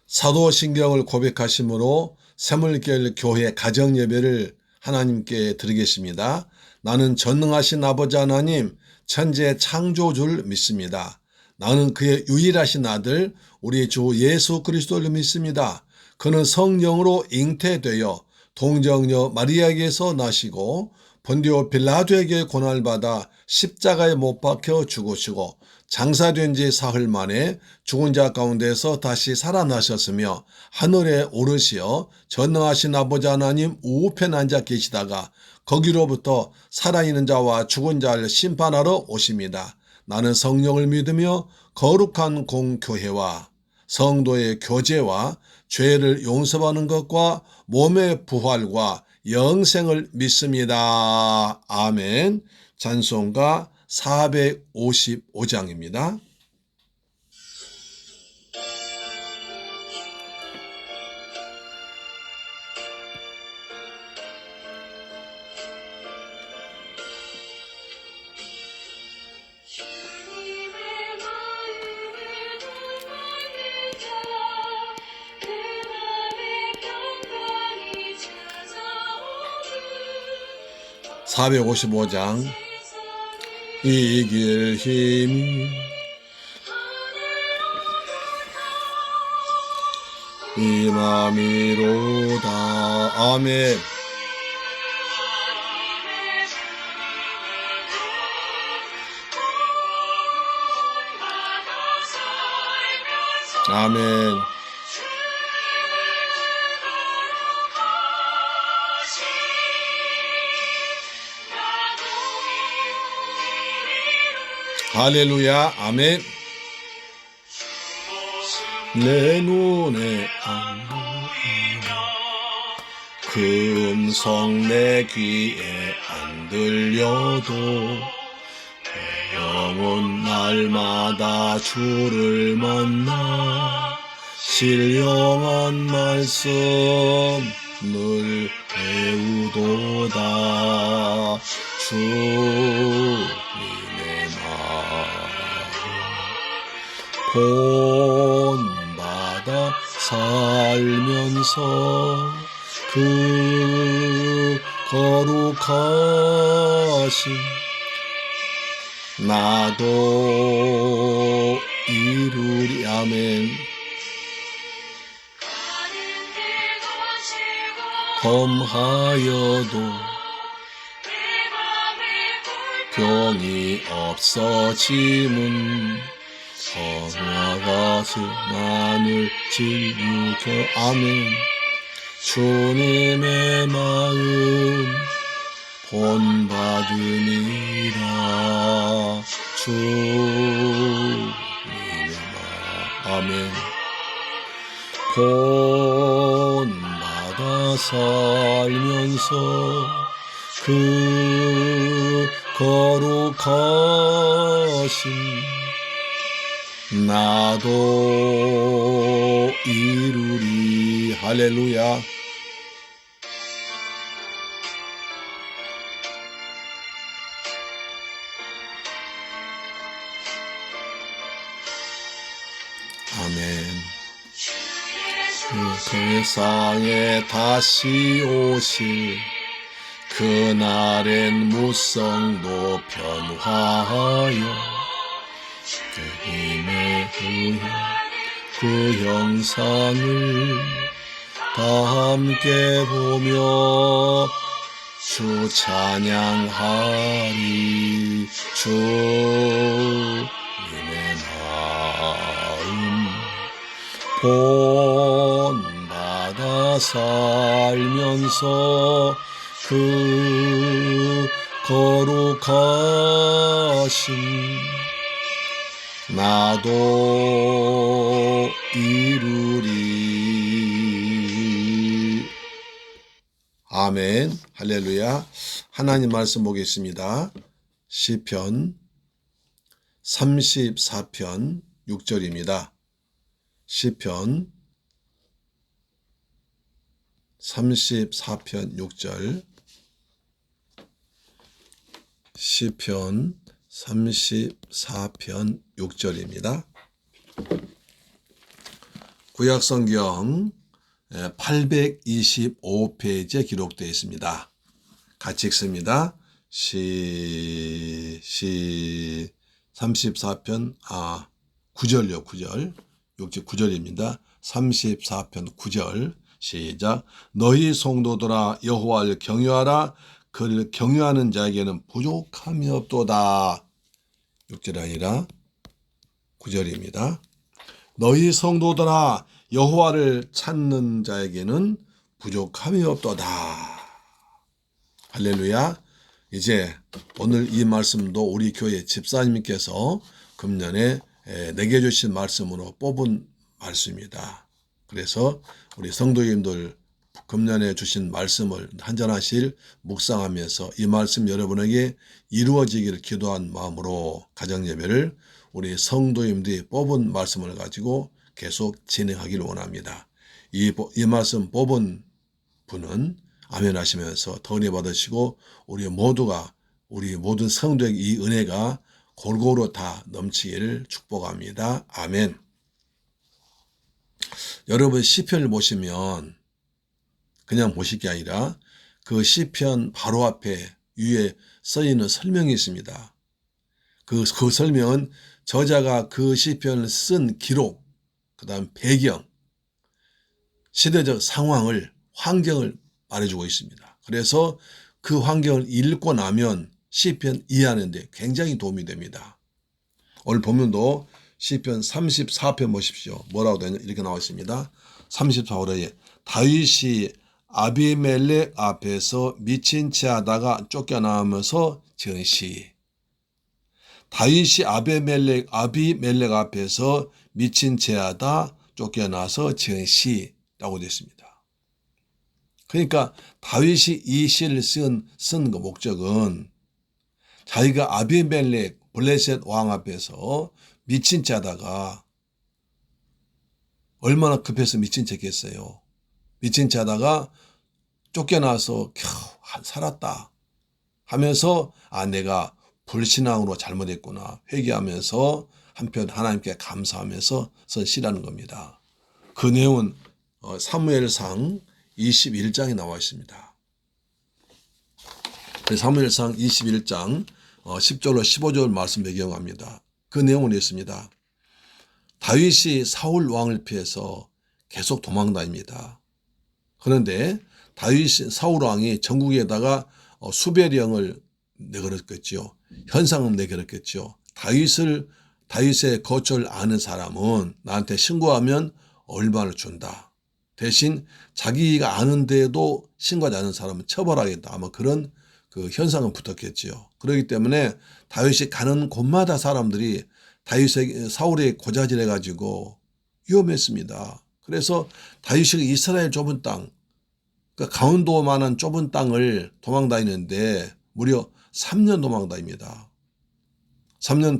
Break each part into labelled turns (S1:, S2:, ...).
S1: 사도신경을 고백하심으로 새물결 교회 가정예배를 하나님께 드리겠습니다. 나는 전능하신 아버지 하나님, 천지의 창조주를 믿습니다. 나는 그의 유일하신 아들 우리 주 예수 그리스도를 믿습니다. 그는 성령으로 잉태되어 동정녀 마리아에게서 나시고 본디오 빌라도에게 고난을 받아 십자가에 못 박혀 죽으시고 장사된 지 사흘 만에 죽은 자 가운데서 다시 살아나셨으며 하늘에 오르시어 전능하신 아버지 하나님 우편에 앉아 계시다가 거기로부터 살아있는 자와 죽은 자를 심판하러 오십니다. 나는 성령을 믿으며 거룩한 공교회와 성도의 교제와 죄를 용서받는 것과 몸의 부활과 영생을 믿습니다. 아멘. 찬송가 455장입니다. (455장) 이길 힘이 임함이로다. 아멘. 아멘. 할렐루야. 아멘. 내 눈에 안 보이나 그 음성 내 귀에 안 들려도 내 영혼 날마다 주를 만나 신령한 말씀 늘 배우도다. 주님의 본받아 살면서 그 거룩하신 나도 이루리. 아멘. 검하여도 병이 없어짐은 나가서 나를 진유켜. 아멘. 주님의 마음 본받으니라. 주님의 마음. 아멘. 본받아 살면서 그 거룩하신 나도 이루리. 할렐루야. 아멘. 세상에 다시 오실 그날엔 무성도 변화하여 그 힘에 그 형상을 다 함께 보며 주 찬양하리. 주님의 마음 본받아 살면서 그 거룩하신 나도 이루리. 아멘. 할렐루야. 하나님 말씀 보겠습니다. 시편 34편 6절입니다. 시편 34편 6절. 시편 34편 6절입니다. 구약성경 825페이지에 기록되어 있습니다. 같이 읽습니다. 34편 9절요. 9절. 6절 9절입니다. 34편 9절 시작. 너희 성도들아 여호와를 경유하라. 그를 경유하는 자에게는 부족함이 없도다. 6절 아니라 9절입니다. 너희 성도들아 여호와를 찾는 자에게는 부족함이 없도다. 할렐루야. 이제 오늘 이 말씀도 우리 교회 집사님께서 금년에 내게 주신 말씀으로 뽑은 말씀입니다. 그래서 우리 성도님들 금년에 주신 말씀을 한잔하실 묵상하면서 이 말씀 여러분에게 이루어지기를 기도한 마음으로 가정예배를 우리 성도님들이 뽑은 말씀을 가지고 계속 진행하기를 원합니다. 이 말씀 뽑은 분은 아멘 하시면서 더 은혜 받으시고 우리 모든 성도에게 이 은혜가 골고루 다 넘치기를 축복합니다. 아멘. 여러분 시편을 보시면 그냥 보실 게 아니라 그 시편 바로 앞에 위에 써 있는 설명이 있습니다. 그 설명은 저자가 그 시편을 쓴 기록, 그 다음 배경, 시대적 상황을, 환경을 말해주고 있습니다. 그래서 그 환경을 읽고 나면 시편 이해하는 데 굉장히 도움이 됩니다. 오늘 본문도 시편 34편 보십시오. 뭐라고 되냐 이렇게 나와 있습니다. 34절에 다윗이 아비멜렉 앞에서 미친 채 하다가 쫓겨나면서 지은 시. 다윗이 아비멜렉 앞에서 미친 채 하다 쫓겨나서 지은 시라고 되어 있습니다. 그러니까 다윗이 이 시를 쓴 그 목적은 자기가 아비멜렉 블레셋 왕 앞에서 미친 채 하다가 얼마나 급해서 미친 채 했겠어요. 미친 채 하다가 쫓겨나서 겨우 살았다 하면서 내가 불신앙으로 잘못했구나 회개하면서 한편 하나님께 감사하면서 쓴 시라는 겁니다. 그 내용은 사무엘상 21장에 나와 있습니다. 사무엘상 21장 10절로 15절 말씀 배경합니다. 그 내용은 있습니다. 다윗이 사울 왕을 피해서 계속 도망다닙니다. 그런데 사울 왕이 전국에다가 수배령을 내걸었겠죠. 현상을 내걸었겠죠. 다윗의 거처를 아는 사람은 나한테 신고하면 얼마를 준다. 대신 자기가 아는데도 신고하지 않은 사람은 처벌하겠다. 아마 그런 그 현상은 붙었겠지요. 그렇기 때문에 다윗이 가는 곳마다 사람들이 사울의 고자질 해가지고 위험했습니다. 그래서 다윗이 이스라엘 좁은 땅, 그러니까 강원도만한 좁은 땅을 도망다니는데 무려 3년 도망다닙니다. 3년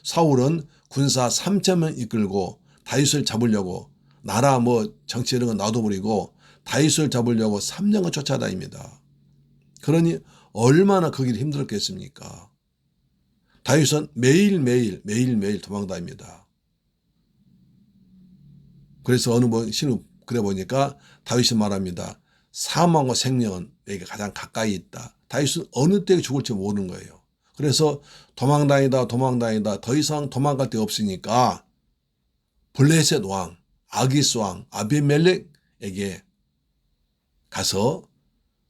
S1: 사울은 군사 3,000명 이끌고 다윗을 잡으려고 나라 정치 이런 거 놔둬버리고 다윗을 잡으려고 3년간 쫓아다닙니다. 그러니 얼마나 그 길이 힘들었겠습니까? 다윗은 매일매일 도망다닙니다. 그래서 어느 신을 그래 보니까 다윗이 말합니다. 사망과 생명은 내게 가장 가까이 있다. 다윗은 어느 때에 죽을지 모르는 거예요. 그래서 도망다니다 더 이상 도망갈 데 없으니까 블레셋 왕, 아기스 왕, 아비멜렉에게 가서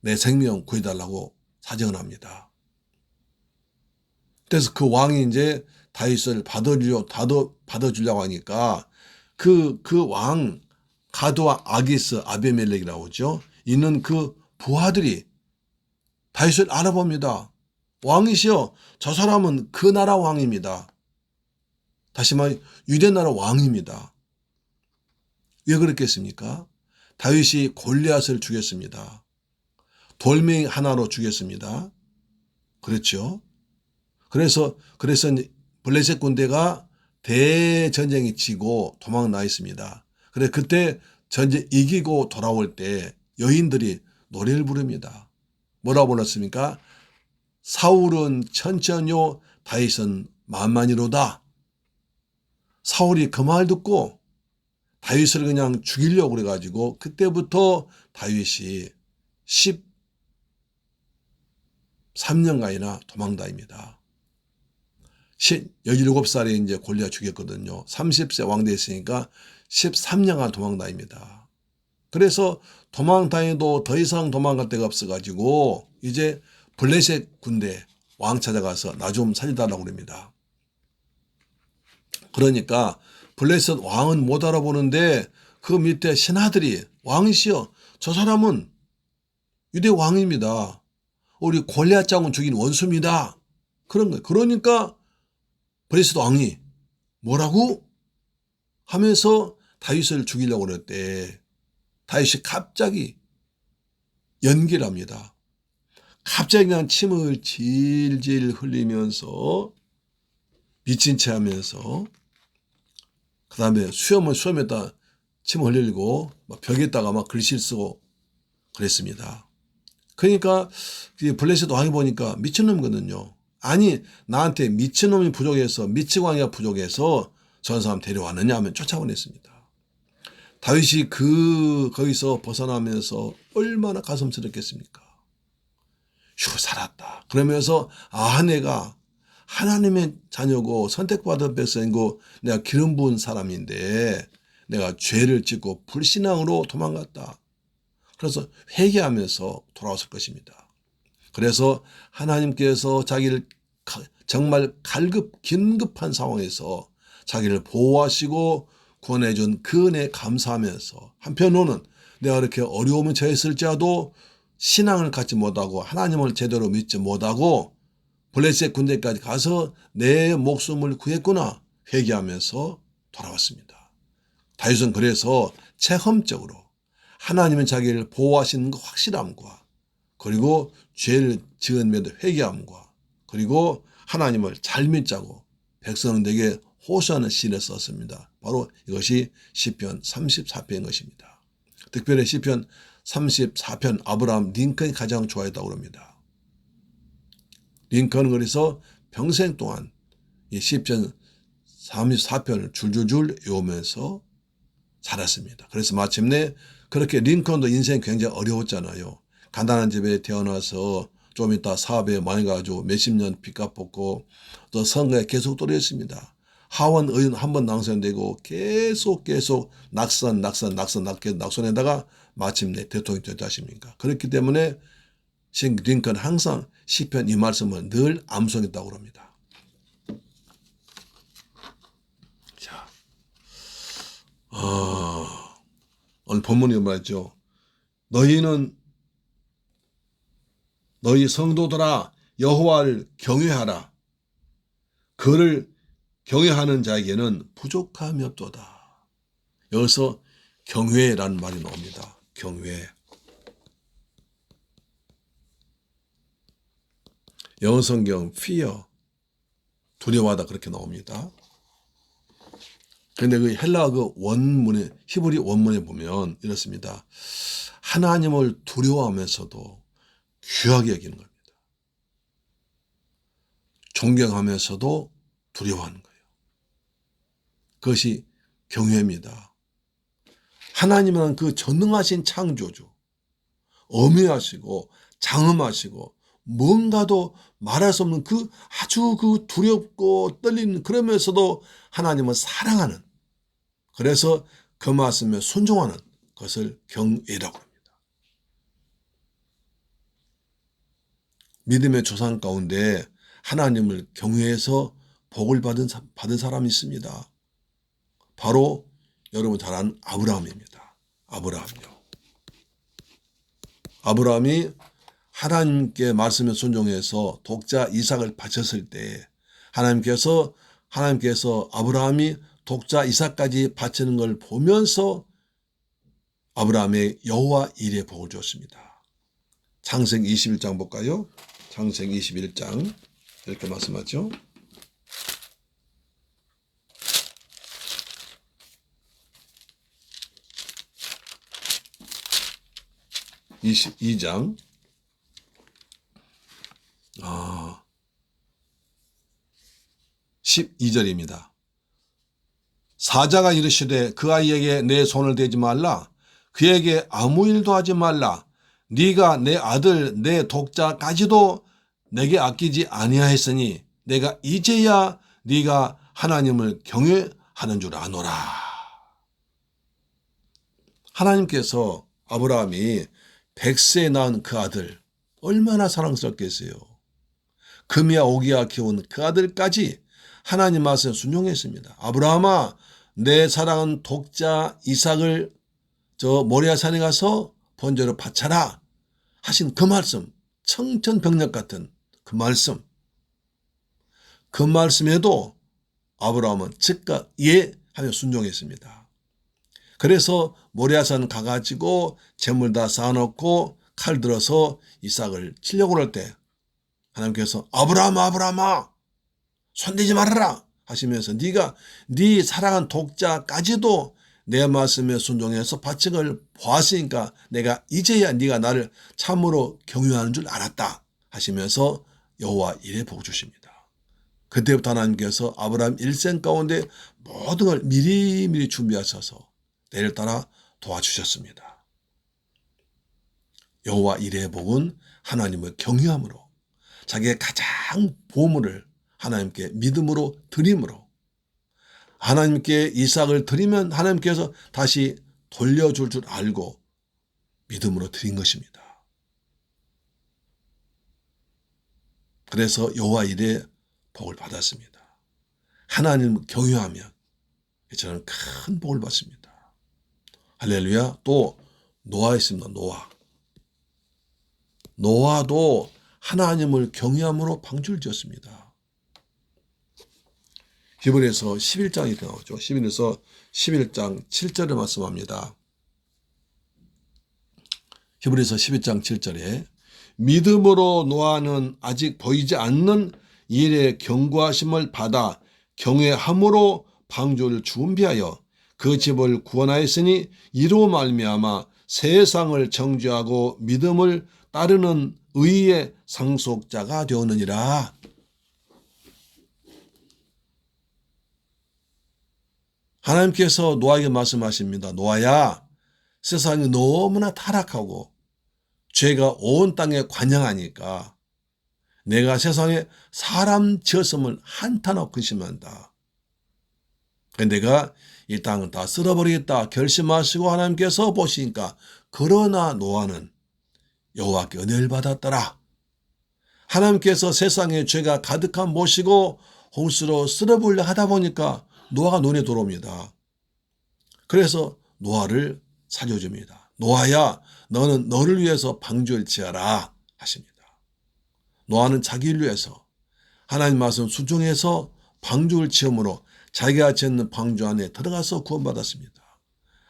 S1: 내 생명 구해달라고 사정을 합니다. 그래서 그 왕이 이제 다윗을 받아주려고 하니까 그 왕, 가드와 아기스, 아비멜렉이라고 하죠. 있는 그 부하들이 다윗을 알아봅니다. 왕이시여, 저 사람은 그 나라 왕입니다. 다시 말해 유대 나라 왕입니다. 왜 그랬겠습니까? 다윗이 골리앗을 죽였습니다. 돌멩이 하나로 죽였습니다. 그렇죠? 그래서 블레셋 군대가 대전쟁이 치고 도망 나 있습니다. 그때 전쟁 이기고 돌아올 때 여인들이 노래를 부릅니다. 뭐라고 불렀습니까? 사울은 천천히요, 다윗은 만만히로다. 사울이 그 말 듣고 다윗을 그냥 죽이려고 그래가지고 그때부터 다윗이 13년간이나 도망다닙니다. 17살에 이제 골리앗 죽였거든요. 30세 왕 됐으니까 13년간 도망다닙니다. 그래서 도망다녀도 더 이상 도망갈 데가 없어가지고 이제 블레셋 군대 왕 찾아가서 나 좀 살려달라고 그럽니다. 그러니까 블레셋 왕은 못 알아보는데 그 밑에 신하들이 왕이시여 저 사람은 유대 왕입니다. 우리 골리앗 장군 죽인 원수입니다. 그런 거예요. 그러니까 블레셋 왕이 뭐라고 하면서 다윗을 죽이려고 그랬대. 다윗이 갑자기 연기를 합니다. 갑자기 그냥 침을 질질 흘리면서 미친 채 하면서 그 다음에 수염에다 침 흘리고 벽에다가 막 글씨를 쓰고 그랬습니다. 그러니까 블레셋 왕이 보니까 미친놈이거든요. 아니 나한테 미친놈이 부족해서 미치광이가 부족해서 전 사람 데려왔느냐 하면 쫓아보냈습니다. 다윗이 거기서 벗어나면서 얼마나 가슴스럽겠습니까? 휴 살았다. 그러면서 내가 하나님의 자녀고 선택받은 백성이고 내가 기름 부은 사람인데 내가 죄를 짓고 불신앙으로 도망갔다. 그래서 회개하면서 돌아왔을 것입니다. 그래서 하나님께서 자기를 정말 긴급한 상황에서 자기를 보호하시고 구원해준 그 은혜에 감사하면서 한편으로는 내가 이렇게 어려움에 처했을지라도 신앙을 갖지 못하고 하나님을 제대로 믿지 못하고 블레셋 군대까지 가서 내 목숨을 구했구나 회개하면서 돌아왔습니다. 다윗은 그래서 체험적으로 하나님은 자기를 보호하시는 그 확실함과 그리고 죄를 지은 면도 회개함과 그리고 하나님을 잘 믿자고 백성들에게 호소하는 시를 썼습니다. 바로 이것이 시편 34편인 것입니다. 특별히 시편 34편 아브라함 링컨이 가장 좋아했다고 합니다. 링컨은 그래서 평생 동안 이 시편 34편을 줄줄줄 외우면서 살았습니다. 그래서 마침내 그렇게 링컨도 인생이 굉장히 어려웠잖아요. 가난한 집에 태어나서 좀 이따 사업에 많이 가지고 몇십 년 빚 갚았고 또 선거에 계속 떨어졌습니다. 하원 의원 한 번 당선되고 계속 낙선에다가 마침내 대통령이 됐지 않습니까? 그렇기 때문에 링컨 항상 시편 이 말씀을 늘 암송했다고 합니다. 자, 오늘 본문이 말이죠. 너희 성도들아 여호와를 경외하라. 그를 경외하는 자에게는 부족함이 없도다. 여기서 경외라는 말이 나옵니다. 경외. 영어 성경 fear, 두려워하다 그렇게 나옵니다. 그런데 그 헬라 그 원문에 히브리 원문에 보면 이렇습니다. 하나님을 두려워하면서도 귀하게 여기는 겁니다. 존경하면서도 두려워하는 거예요. 그것이 경외입니다. 하나님은 그 전능하신 창조주, 엄회하시고 장엄하시고 뭔가도 말할 수 없는 아주 두렵고 떨리는 그러면서도 하나님은 사랑하는 그래서 그 말씀에 순종하는 것을 경외라고 합니다. 믿음의 조상 가운데 하나님을 경외해서 복을 받은 사람이 있습니다. 바로 여러분 잘 아는 아브라함입니다. 아브라함이 하나님께 말씀에 순종해서 독자 이삭을 바쳤을 때 하나님께서 아브라함이 독자 이삭까지 바치는 걸 보면서 아브라함의 여호와 일에 복을 줬습니다. 창세기 21장 볼까요? 창세기 21장 이렇게 말씀하죠. 22장 12절입니다. 사자가 이르시되 그 아이에게 내 손을 대지 말라. 그에게 아무 일도 하지 말라. 네가 내 아들 내 독자까지도 내게 아끼지 아니하였으니 내가 이제야 네가 하나님을 경외하는 줄 아노라. 하나님께서 아브라함이 100세에 낳은 그 아들 얼마나 사랑스럽겠어요. 금이야 오기야 키운 그 아들까지 하나님 말씀에 순종했습니다. 아브라함아, 내 사랑하는 독자 이삭을 저 모리아산에 가서 번제로 바쳐라 하신 그 말씀, 청천벽력 같은 그 말씀에도 아브라함은 즉각 예 하며 순종했습니다. 그래서 모리아산 가가지고 재물 다 쌓아놓고 칼 들어서 이삭을 치려고 할 때 하나님께서 아브라함아 아브라함아 손대지 말아라 하시면서 네가 네 사랑한 독자까지도 내 말씀에 순종해서 바책을 보았으니까 내가 이제야 네가 나를 참으로 경유하는 줄 알았다 하시면서 여호와 이레 복 주십니다. 그때부터 하나님께서 아브라함 일생 가운데 모든 걸 미리미리 준비하셔서 때를 따라 도와주셨습니다. 여호와 이레의 복은 하나님을 경유함으로 자기의 가장 보물을 하나님께 믿음으로 드림으로 하나님께 이삭을 드리면 하나님께서 다시 돌려줄 줄 알고 믿음으로 드린 것입니다. 그래서 여호와 이레의 복을 받았습니다. 하나님을 경유하면 저는 큰 복을 받습니다. 할렐루야. 또 노아 있습니다. 노아도 하나님을 경외함으로 방주를 지었습니다. 히브리서 11장 이렇게 나오죠. 히브리서 11장 7절에 말씀합니다. 히브리서 11장 7절에 믿음으로 노아는 아직 보이지 않는 일의 경고하심을 받아 경외함으로 방주를 준비하여 그 집을 구원하였으니 이로 말미암아 세상을 정죄하고 믿음을 따르는 의의 상속자가 되었느니라. 하나님께서 노아에게 말씀하십니다. 노아야, 세상이 너무나 타락하고 죄가 온 땅에 관영하니까 내가 세상에 사람 지었음을 한탄하고 근심한다. 내가 이 땅은 다 쓸어버리겠다 결심하시고 하나님께서 보시니까 그러나 노아는 여호와께 은혜를 받았더라. 하나님께서 세상에 죄가 가득한 모시고 홍수로 쓸어버리려 하다 보니까 노아가 눈에 들어옵니다. 그래서 노아를 살려줍니다. 노아야, 너는 너를 위해서 방주를 지어라 하십니다. 노아는 자기를 위해서 하나님 말씀 순종해서 방주를 지음으로 자기가 짓는 방주 안에 들어가서 구원받았습니다.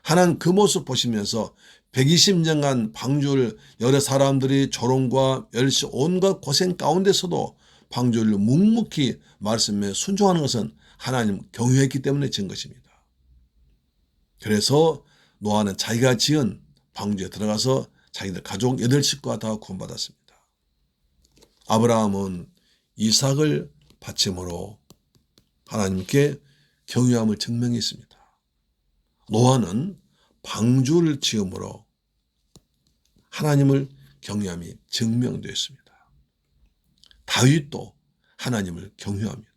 S1: 하나님 그 모습 보시면서 120년간 방주를 여러 사람들이 조롱과 멸시 온갖 고생 가운데서도 방주를 묵묵히 말씀에 순종하는 것은 하나님 경유했기 때문에 지은 것입니다. 그래서 노아는 자기가 지은 방주에 들어가서 자기들 가족 8식구가 다 구원받았습니다. 아브라함은 이삭을 바침으로 하나님께 경유함을 증명했습니다. 노아는 방주를 지음으로 하나님을 경유함이 증명되었습니다. 다윗도 하나님을 경유합니다.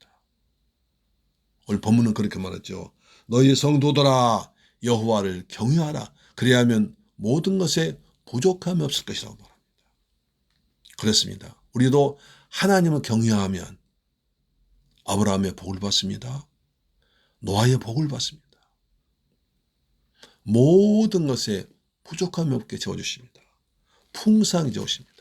S1: 오늘 본문은 그렇게 말했죠. 너희 성도들아 여호와를 경유하라. 그리하면 모든 것에 부족함이 없을 것이라고 말합니다. 그렇습니다. 우리도 하나님을 경유하면 아브라함의 복을 받습니다. 노아의 복을 받습니다. 모든 것에 부족함이 없게 채워주십니다. 풍성히 채우십니다.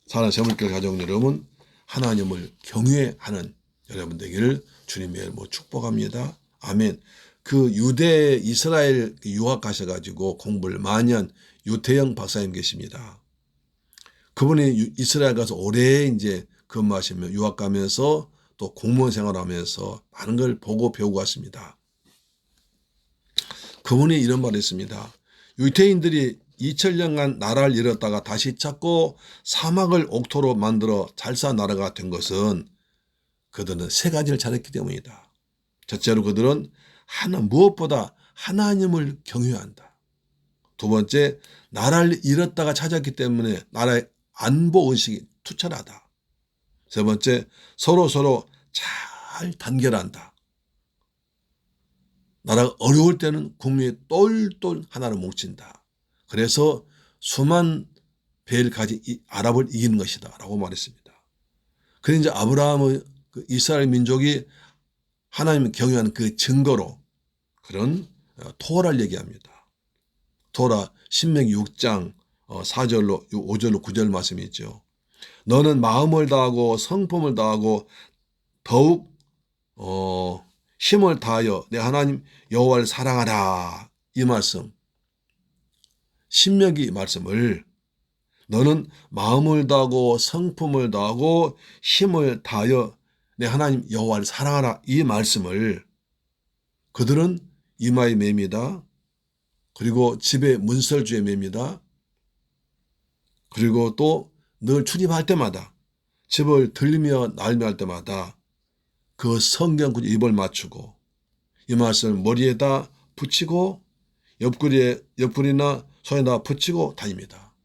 S1: 사랑하는 새물교회 가족 여러분, 하나님을 경외하는 여러분 되기를 주님의 축복합니다. 아멘. 그 유대 이스라엘 유학 가셔가지고 공부를 많이 한 유태영 박사님 계십니다. 그분이 이스라엘 가서 오래 이제 근무하시며 유학 가면서 또 공무원 생활하면서 많은 걸 보고 배우고 왔습니다. 그분이 이런 말을 했습니다. 유태인들이 2000년간 나라를 잃었다가 다시 찾고 사막을 옥토로 만들어 잘 산 나라가 된 것은 그들은 3가지를 잘했기 때문이다. 첫째로 그들은 무엇보다 하나님을 경외한다. 두 번째, 나라를 잃었다가 찾았기 때문에 나라의 안보 의식이 투철하다. 세 번째, 서로 잘 단결한다. 나라가 어려울 때는 국민이 똘똘 하나로 뭉친다. 그래서 수만 배를 가진 아랍을 이기는 것이다 라고 말했습니다. 그래 이제 아브라함의 이스라엘 민족이 하나님을 경외하는 그 증거로 그런 토라를 얘기합니다. 토라 신명기 6장 4절로 5절로 9절 말씀이 있죠. 너는 마음을 다하고 성품을 다하고 더욱 힘을 다하여 내 하나님 여호와를 사랑하라. 이 말씀, 신명기 말씀을 너는 마음을 다하고 성품을 다하고 힘을 다하여 내 하나님 여호와를 사랑하라. 이 말씀을 그들은 이마에 맵니다. 그리고 집에 문설주에 맵니다. 그리고 또 늘 출입할 때마다 집을 들리며 날며할 때마다 그 성경 구절 입을 맞추고 이 말씀을 머리에다 붙이고 옆구리나 손에다 붙이고 다닙니다.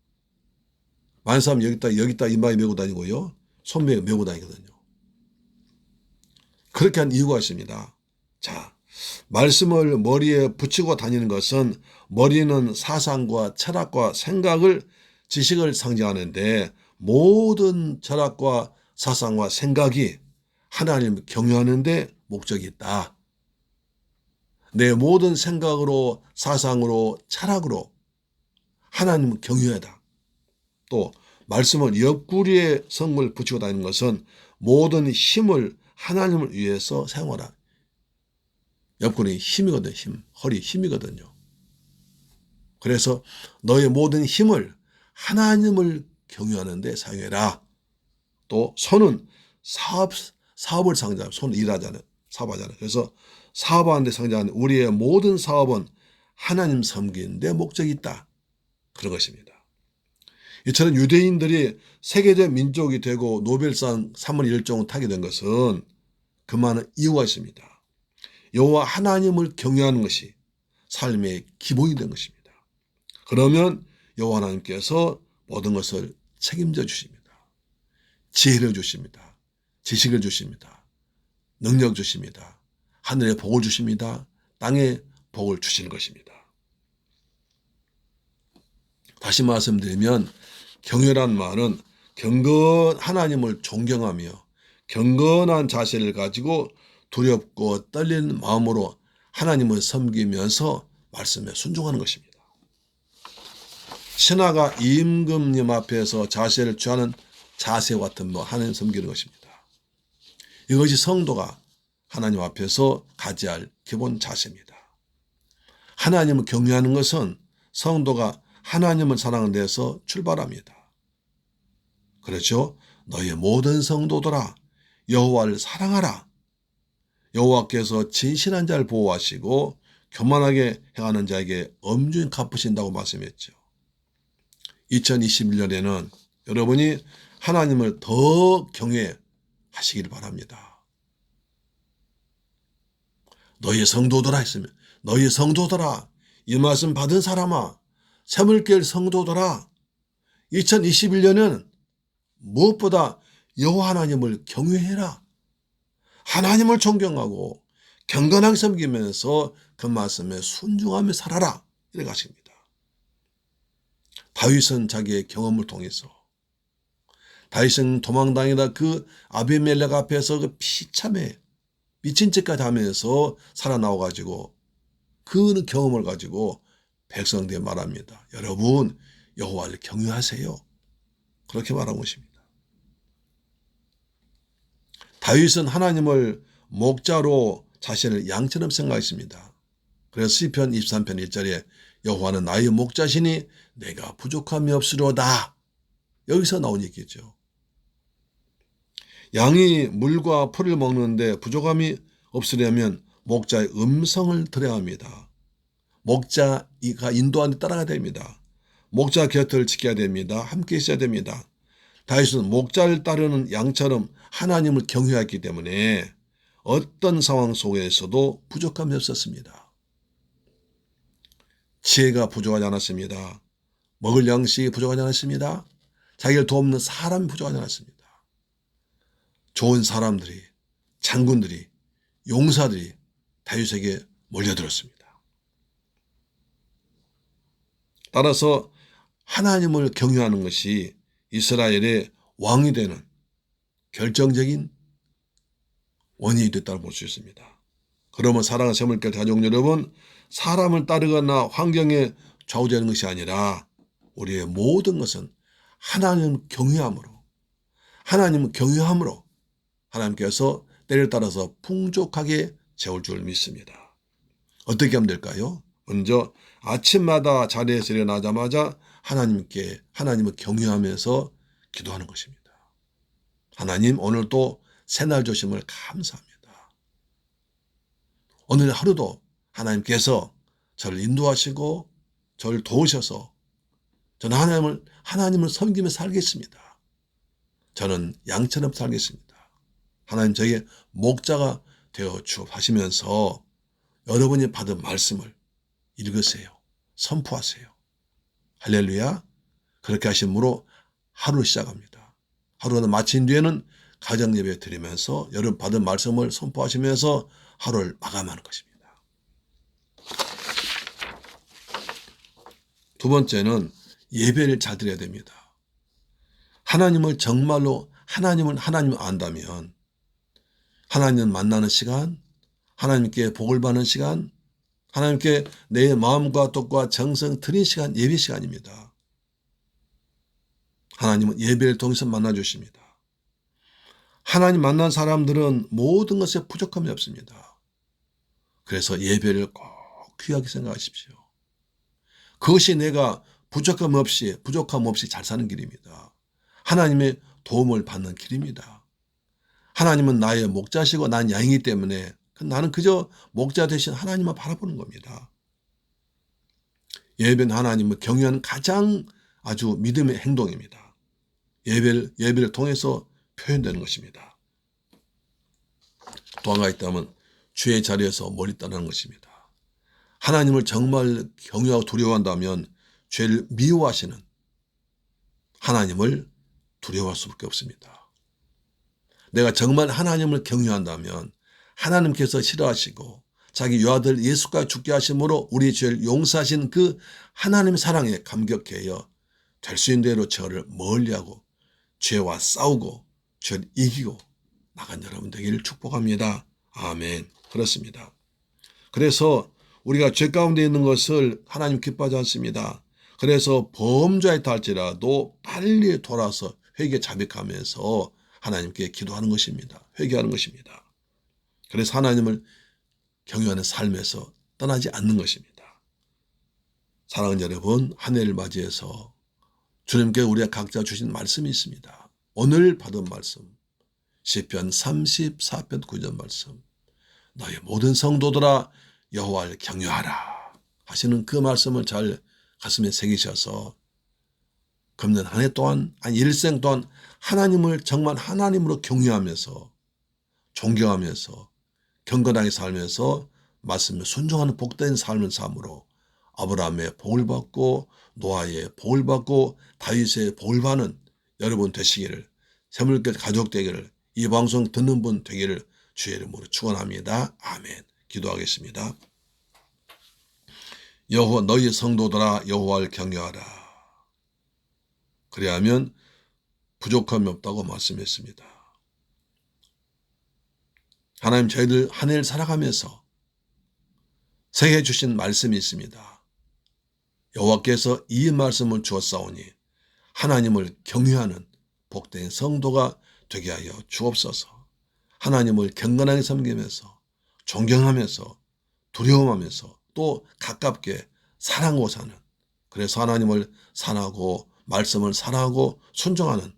S1: 많은 사람 여기다 이마에 메고 다니고요. 손에 메고 다니거든요. 그렇게 한 이유가 있습니다. 자, 말씀을 머리에 붙이고 다니는 것은 머리는 사상과 철학과 생각을 지식을 상징하는데 모든 철학과 사상과 생각이 하나님을 경외하는 데 목적이 있다. 내 모든 생각으로 사상으로 철학으로 하나님을 경외하다. 또 말씀을 옆구리에 성을 붙이고 다니는 것은 모든 힘을 하나님을 위해서 사용하라. 옆구리 힘이거든요. 허리 힘이거든요. 그래서 너의 모든 힘을 하나님을 경외하는 데 사용해라. 또 손은 사업을 상징하는, 손 일하잖아요. 사업하잖아요. 그래서 사업하는 데 상징하는 우리의 모든 사업은 하나님 섬기는 데 목적이 있다. 그런 것입니다. 이처럼 유대인들이 세계적 민족이 되고 노벨상 3월 1종을 타게 된 것은 그 많은 이유가 있습니다. 여호와 하나님을 경외하는 것이 삶의 기본이 된 것입니다. 그러면 여호와 하나님께서 모든 것을 책임져 주십니다. 지혜를 주십니다. 지식을 주십니다. 능력 주십니다. 하늘의 복을 주십니다. 땅에 복을 주시는 것입니다. 다시 말씀드리면 경외란 말은 하나님을 존경하며 경건한 자세를 가지고 두렵고 떨리는 마음으로 하나님을 섬기면서 말씀에 순종하는 것입니다. 신하가 임금님 앞에서 자세를 취하는 자세와 같은 하나님 섬기는 것입니다. 이것이 성도가 하나님 앞에서 가져야 할 기본 자세입니다. 하나님을 경외하는 것은 성도가 하나님을 사랑하는 데서 출발합니다. 그렇죠? 너의 모든 성도들아 여호와를 사랑하라. 여호와께서 진실한 자를 보호하시고 교만하게 행하는 자에게 엄중히 갚으신다고 말씀했죠. 2021년에는 여러분이 하나님을 더 경외하시길 바랍니다. 너희 성도들아 했으면 너희 성도들아 이 말씀 받은 사람아 새물길 성도들아 2021년은 무엇보다 여호와 하나님을 경외해라. 하나님을 존경하고 경건하게 섬기면서 그 말씀에 순종하며 살아라. 이렇게 하십니다. 다윗은 자기의 경험을 통해서 다윗은 도망당이다 그 아비멜렉 앞에서 그 비참해 미친 짓까지 하면서 살아나와가지고 그 경험을 가지고 백성들에게 말합니다. 여러분 여호와를 경외하세요. 그렇게 말한 것입니다. 다윗은 하나님을 목자로 자신을 양처럼 생각했습니다. 그래서 시편 23편 1절에 여호와는 나의 목자시니 내가 부족함이 없으로다. 여기서 나온 얘기죠. 양이 물과 풀을 먹는데 부족함이 없으려면 목자의 음성을 들어야 합니다. 목자가 인도하는 데 따라가야 됩니다. 목자 곁을 지켜야 됩니다. 함께 있어야 됩니다. 다윗은 목자를 따르는 양처럼 하나님을 경외했기 때문에 어떤 상황 속에서도 부족함이 없었습니다. 지혜가 부족하지 않았습니다. 먹을 양식이 부족하지 않았습니다. 자기를 돕는 사람이 부족하지 않았습니다. 좋은 사람들이, 장군들이, 용사들이 다윗에게 몰려들었습니다. 따라서 하나님을 경유하는 것이 이스라엘의 왕이 되는 결정적인 원인이 됐다고 볼 수 있습니다. 그러면 사랑하는 새물길 가족 여러분, 사람을 따르거나 환경에 좌우되는 것이 아니라 우리의 모든 것은 하나님을 경외함으로 하나님께서 때를 따라서 풍족하게 채울 줄 믿습니다. 어떻게 하면 될까요? 먼저 아침마다 자리에서 일어나자마자 하나님을 경외하면서 기도하는 것입니다. 하나님, 오늘 또 새날 주심을 감사합니다. 오늘 하루도 하나님께서 저를 인도하시고 저를 도우셔서 저는 하나님을 섬기며 살겠습니다. 저는 양처럼 살겠습니다. 하나님 저에게 목자가 되어 주옵하시면서 여러분이 받은 말씀을 읽으세요. 선포하세요. 할렐루야. 그렇게 하심으로 하루를 시작합니다. 하루가 마친 뒤에는 가정 예배 드리면서 여러분 받은 말씀을 선포하시면서 하루를 마감하는 것입니다. 두 번째는 예배를 잘 드려야 됩니다. 하나님을 정말로 하나님을 안다면 하나님을 만나는 시간, 하나님께 복을 받는 시간, 하나님께 내 마음과 뜻과 정성 드린 시간, 예배 시간입니다. 하나님은 예배를 통해서 만나주십니다. 하나님 만난 사람들은 모든 것에 부족함이 없습니다. 그래서 예배를 꼭 귀하게 생각하십시오. 그것이 내가 부족함 없이 잘 사는 길입니다. 하나님의 도움을 받는 길입니다. 하나님은 나의 목자시고 난 양이기 때문에 나는 그저 목자 대신 하나님만 바라보는 겁니다. 예배는 하나님을 경외하는 가장 아주 믿음의 행동입니다. 예배를 통해서 표현되는 것입니다. 또 한 가지 있다면 주의 자리에서 멀리 떠나는 것입니다. 하나님을 정말 경외하고 두려워한다면 죄를 미워하시는 하나님을 두려워할 수밖에 없습니다. 내가 정말 하나님을 경외한다면 하나님께서 싫어하시고 자기 유아들 예수가 죽게 하심으로 우리 죄를 용서하신 그 하나님의 사랑에 감격해요. 될 수 있는 대로 저를 멀리하고 죄와 싸우고 죄를 이기고 나간 여러분 되기를 축복합니다. 아멘. 그렇습니다. 그래서 우리가 죄 가운데 있는 것을 하나님 기뻐하지 않습니다. 그래서 범죄에 할지라도 빨리 돌아서 회개 자백하면서 하나님께 기도하는 것입니다. 회개하는 것입니다. 그래서 하나님을 경외하는 삶에서 떠나지 않는 것입니다. 사랑하는 여러분, 한 해를 맞이해서 주님께 우리가 각자 주신 말씀이 있습니다. 오늘 받은 말씀, 시편 34편 9절 말씀, 너희 모든 성도들아 여호와를 경외하라 하시는 그 말씀을 잘 가슴에 새기셔서 금년 한 해 동안, 일생 동안 하나님을 정말 하나님으로 경외하면서 존경하면서 경건하게 살면서 말씀에 순종하는 복된 삶을 삶으로 아브라함의 복을 받고 노아의 복을 받고 다윗의 복을 받는 여러분 되시기를, 새물길 가족 되기를, 이 방송 듣는 분 되기를 주의 이름으로 축원합니다. 아멘. 기도하겠습니다. 여호와 너희 성도들아 여호와를 경외하라. 그래야면 부족함이 없다고 말씀했습니다. 하나님 저희들 한 해를 살아가면서 새해 주신 말씀이 있습니다. 여호와께서 이 말씀을 주었사오니 하나님을 경외하는 복된 성도가 되게 하여 주옵소서. 하나님을 경건하게 섬기면서 존경하면서 두려움하면서 또 가깝게 사랑하고 사는, 그래서 하나님을 사랑하고 말씀을 사랑하고 순종하는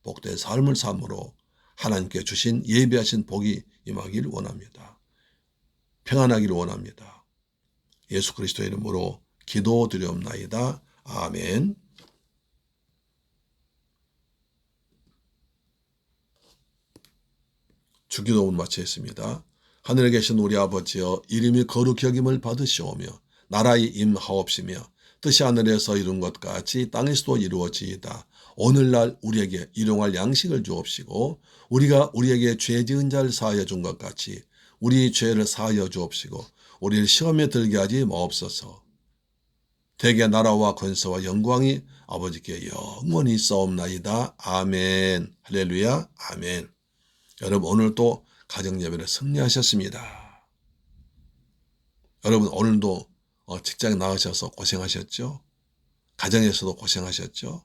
S1: 복된 삶을 삶으로 하나님께 주신 예비하신 복이 임하기를 원합니다. 평안하기를 원합니다. 예수 그리스도의 이름으로 기도드리옵나이다. 아멘. 주기도문 마치겠습니다. 하늘에 계신 우리 아버지여, 이름이 거룩히 여김을 받으시오며 나라의 임하옵시며 뜻이 하늘에서 이룬 것 같이 땅에서도 이루어지이다. 오늘날 우리에게 일용할 양식을 주옵시고 우리가 우리에게 죄 지은 자를 사하여 준 것 같이 우리 죄를 사하여 주옵시고 우리를 시험에 들게 하지 마옵소서. 대개 나라와 권세와 영광이 아버지께 영원히 있사옵나이다. 아멘. 할렐루야. 아멘. 여러분, 오늘도 가정예배를 승리하셨습니다. 여러분, 오늘도 직장에 나가셔서 고생하셨죠? 가정에서도 고생하셨죠?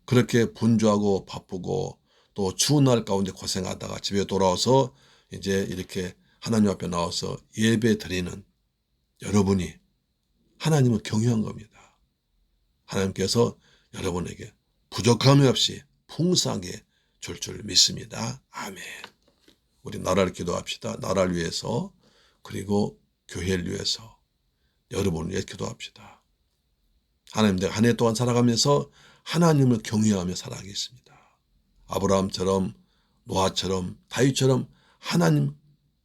S1: 그렇게 분주하고 바쁘고 또 추운 날 가운데 고생하다가 집에 돌아와서 이제 이렇게 하나님 앞에 나와서 예배 드리는 여러분이 하나님을 경외한 겁니다. 하나님께서 여러분에게 부족함이 없이 풍성하게 줄 믿습니다. 아멘. 우리 나라를 기도합시다. 나라를 위해서, 그리고 교회를 위해서, 여러분을 위해 기도합시다. 하나님, 내가 한 해 동안 살아가면서 하나님을 경외하며 살아가겠습니다. 아브라함처럼, 노아처럼, 다윗처럼 하나님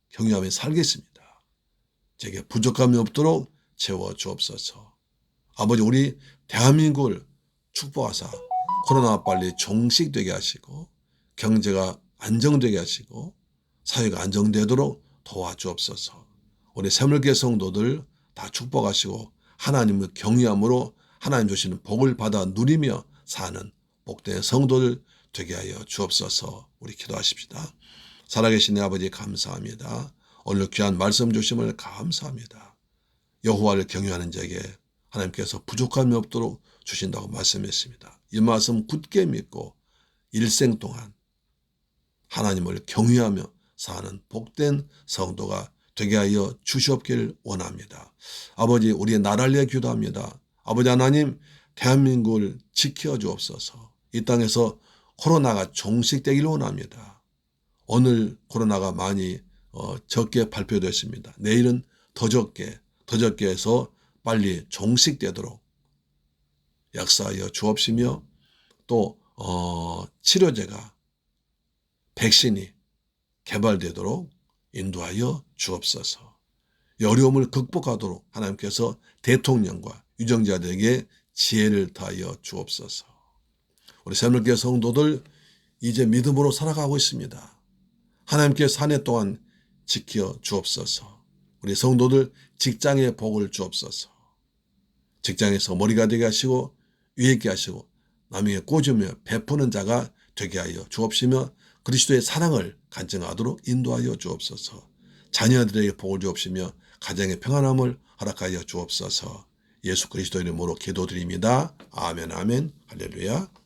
S1: 경외하며 살겠습니다. 제게 부족함이 없도록 채워 주옵소서. 아버지, 우리 대한민국을 축복하사 코로나가 빨리 종식되게 하시고 경제가 안정되게 하시고 사회가 안정되도록 도와주옵소서. 우리 새물교 성도들 다 축복하시고 하나님을 경외함으로 하나님 주시는 복을 받아 누리며 사는 복된 성도들 되게 하여 주옵소서. 우리 기도하십시다. 살아계신 내 아버지 감사합니다. 오늘 귀한 말씀 주심을 감사합니다. 여호와를 경외하는 자에게 하나님께서 부족함이 없도록 주신다고 말씀했습니다. 이 말씀 굳게 믿고 일생 동안 하나님을 경외하며 사는 복된 성도가 되게 하여 주시옵기를 원합니다. 아버지, 우리의 나라를 위해 기도합니다. 아버지 하나님, 대한민국을 지켜주옵소서. 이 땅에서 코로나가 종식되기를 원합니다. 오늘 코로나가 많이 적게 발표됐습니다. 내일은 더 적게 해서 빨리 종식되도록 역사하여 주옵시며 또 치료제가, 백신이 개발되도록 인도하여 주옵소서. 이 어려움을 극복하도록 하나님께서 대통령과 유정자들에게 지혜를 다하여 주옵소서. 우리 새물교회 성도들 이제 믿음으로 살아가고 있습니다. 하나님께서 한 해 동안 지켜 주옵소서. 우리 성도들 직장에 복을 주옵소서. 직장에서 머리가 되게 하시고 위에 있게 하시고 남에게 꽂으며 베푸는 자가 되게 하여 주옵시며 그리스도의 사랑을 간증하도록 인도하여 주옵소서. 자녀들에게 복을 주옵시며 가정의 평안함을 허락하여 주옵소서. 예수 그리스도 이름으로 기도드립니다. 아멘, 아멘, 할렐루야.